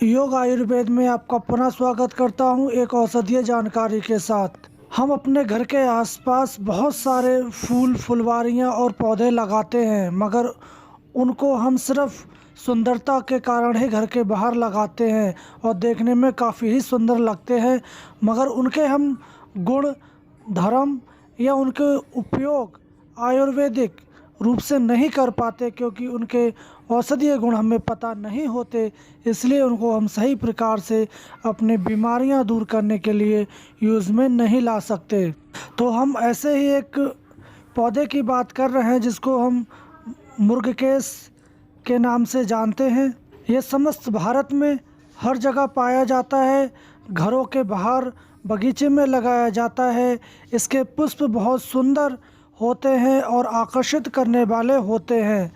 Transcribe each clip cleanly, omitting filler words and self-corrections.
योग आयुर्वेद में आपका पुनः स्वागत करता हूं एक औषधीय जानकारी के साथ। हम अपने घर के आसपास बहुत सारे फूल फुलवारियां और पौधे लगाते हैं, मगर उनको हम सिर्फ सुंदरता के कारण ही घर के बाहर लगाते हैं और देखने में काफ़ी ही सुंदर लगते हैं, मगर उनके हम गुण, धर्म या उनके उपयोग आयुर्वेदिक रूप से नहीं कर पाते, क्योंकि उनके औषधीय गुण हमें पता नहीं होते। इसलिए उनको हम सही प्रकार से अपनी बीमारियां दूर करने के लिए यूज़ में नहीं ला सकते। तो हम ऐसे ही एक पौधे की बात कर रहे हैं जिसको हम मुर्गकेश के नाम से जानते हैं। ये समस्त भारत में हर जगह पाया जाता है। घरों के बाहर बगीचे में लगाया जाता है। इसके पुष्प बहुत सुंदर होते हैं और आकर्षित करने वाले होते हैं।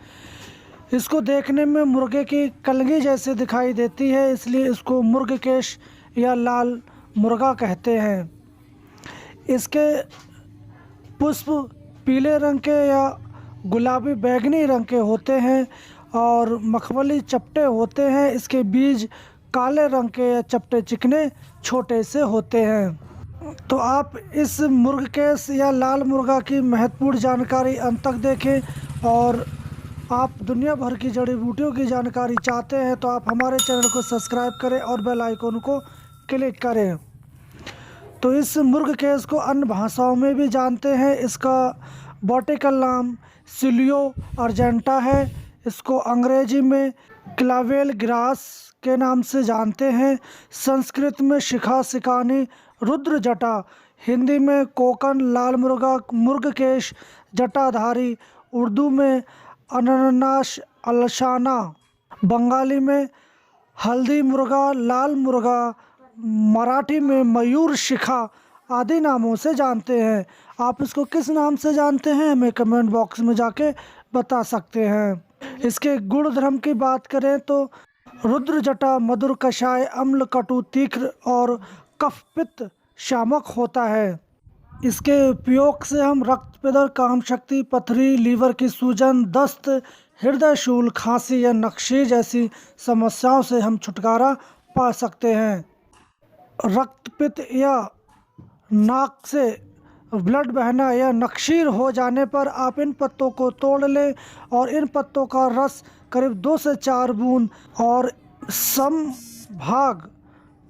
इसको देखने में मुर्गे की कलगी जैसे दिखाई देती है, इसलिए इसको मुर्गकेश या लाल मुर्गा कहते हैं। इसके पुष्प पीले रंग के या गुलाबी बैगनी रंग के होते हैं और मखमली चपटे होते हैं। इसके बीज काले रंग के या चपटे चिकने छोटे से होते हैं। तो आप इस मुर्गकेश या लाल मुर्गा की महत्वपूर्ण जानकारी अंत तक देखें, और आप दुनिया भर की जड़ी बूटियों की जानकारी चाहते हैं तो आप हमारे चैनल को सब्सक्राइब करें और बेल आइकन को क्लिक करें। तो इस मुर्गकेश को अन्य भाषाओं में भी जानते हैं। इसका बॉटेनिकल नाम सिलियो अर्जेंटा है। इसको अंग्रेजी में क्लावेल ग्रास के नाम से जानते हैं। संस्कृत में शिखा सिकानी रुद्र जटा, हिंदी में कोकन लाल मुर्गा मुर्गकेश जटाधारी, उर्दू में अनन्नास अलशाना, बंगाली में हल्दी मुर्गा लाल मुर्गा, मराठी में मयूर शिखा आदि नामों से जानते हैं। आप इसको किस नाम से जानते हैं हमें कमेंट बॉक्स में जाके बता सकते हैं। इसके गुण धर्म की बात करें तो रुद्र जटा मधुर कषाय अम्ल कटु तीक्ष्ण और कफ पित्त शामक होता है। इसके उपयोग से हम रक्त पित्त, काम शक्ति, पथरी, लीवर की सूजन, दस्त, हृदय शूल, खांसी या नक्शी जैसी समस्याओं से हम छुटकारा पा सकते हैं। रक्त पित्त या नाक से ब्लड बहना या नक्शीर हो जाने पर आप इन पत्तों को तोड़ लें और इन पत्तों का रस करीब 2 से 4 बूंद और समभाग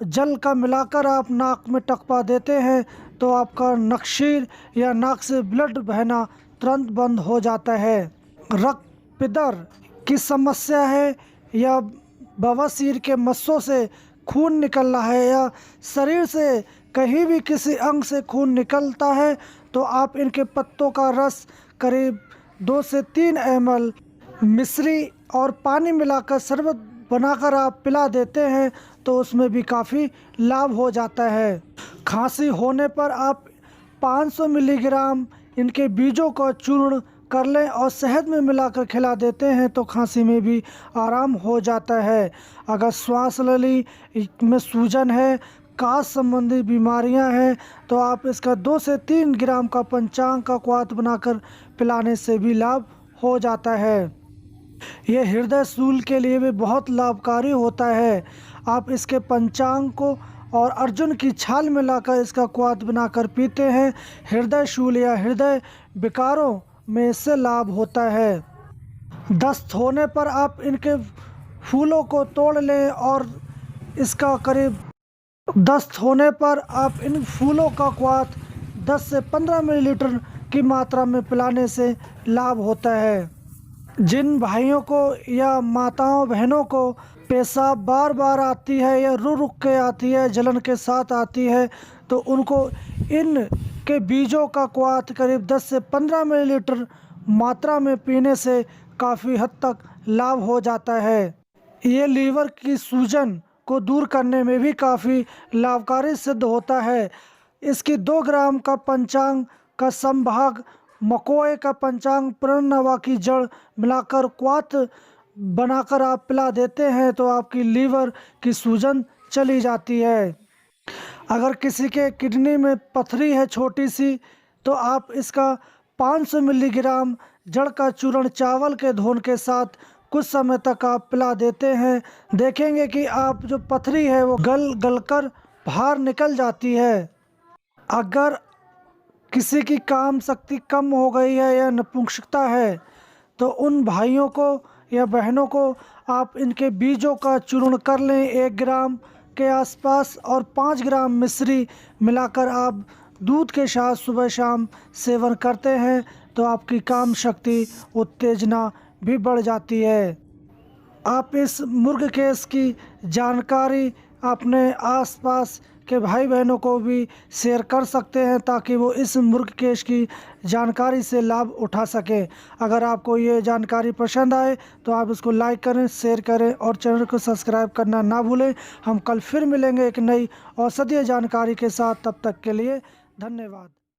जल का मिलाकर आप नाक में टपका देते हैं तो आपका नक्शीर या नाक से ब्लड बहना तुरंत बंद हो जाता है। रक्त पित्त की समस्या है या बवासीर के मस्सों से खून निकल रहा है या शरीर से कहीं भी किसी अंग से खून निकलता है तो आप इनके पत्तों का रस करीब 2 से 3 ml मिश्री और पानी मिलाकर शरबत बनाकर आप पिला देते हैं तो उसमें भी काफ़ी लाभ हो जाता है। खांसी होने पर आप 500 मिलीग्राम इनके बीजों का चूर्ण कर लें और शहद में मिलाकर खिला देते हैं तो खांसी में भी आराम हो जाता है। अगर श्वास नली में सूजन है, काश संबंधी बीमारियां हैं तो आप इसका 2 से 3 ग्राम का पंचांग का क्वाथ बनाकर पिलाने से भी लाभ हो जाता है। यह हृदय शूल के लिए भी बहुत लाभकारी होता है। आप इसके पंचांग को और अर्जुन की छाल मिलाकर इसका क्वाथ बनाकर पीते हैं। हृदय शूल या हृदय विकारों में इससे लाभ होता है। दस्त होने पर आप इनके फूलों को तोड़ लें और इसका करीब दस्त होने पर आप इन फूलों का क्वाथ 10 से 15 मिलीलीटर की मात्रा में पिलाने से लाभ होता है। जिन भाइयों को या माताओं बहनों को पेशाब बार बार आती है या रुक के आती है, जलन के साथ आती है, तो उनको इन के बीजों का क्वाथ करीब 10 से 15 मिलीलीटर मात्रा में पीने से काफ़ी हद तक लाभ हो जाता है। ये लीवर की सूजन को दूर करने में भी काफ़ी लाभकारी सिद्ध होता है। इसकी 2 ग्राम का पंचांग का संभाग मकोए का पंचांग पुनर्नवा की जड़ मिलाकर क्वाथ बनाकर आप पिला देते हैं तो आपकी लीवर की सूजन चली जाती है। अगर किसी के किडनी में पथरी है छोटी सी तो आप इसका 500 मिलीग्राम जड़ का चूर्ण चावल के धोन के साथ कुछ समय तक आप पिला देते हैं, देखेंगे कि आप जो पथरी है वो गल गल कर बाहर निकल जाती है। अगर किसी की काम शक्ति कम हो गई है या नपुंसकता है तो उन भाइयों को या बहनों को आप इनके बीजों का चूर्ण कर लें 1 ग्राम के आसपास, और 5 ग्राम मिश्री मिलाकर आप दूध के साथ सुबह शाम सेवन करते हैं तो आपकी काम शक्ति उत्तेजना भी बढ़ जाती है। आप इस मुर्ग केस की जानकारी अपने आसपास के भाई बहनों को भी शेयर कर सकते हैं ताकि वो इस मुर्ग केस की जानकारी से लाभ उठा सकें। अगर आपको ये जानकारी पसंद आए तो आप इसको लाइक करें, शेयर करें और चैनल को सब्सक्राइब करना ना भूलें। हम कल फिर मिलेंगे एक नई औषधीय जानकारी के साथ, तब तक के लिए धन्यवाद।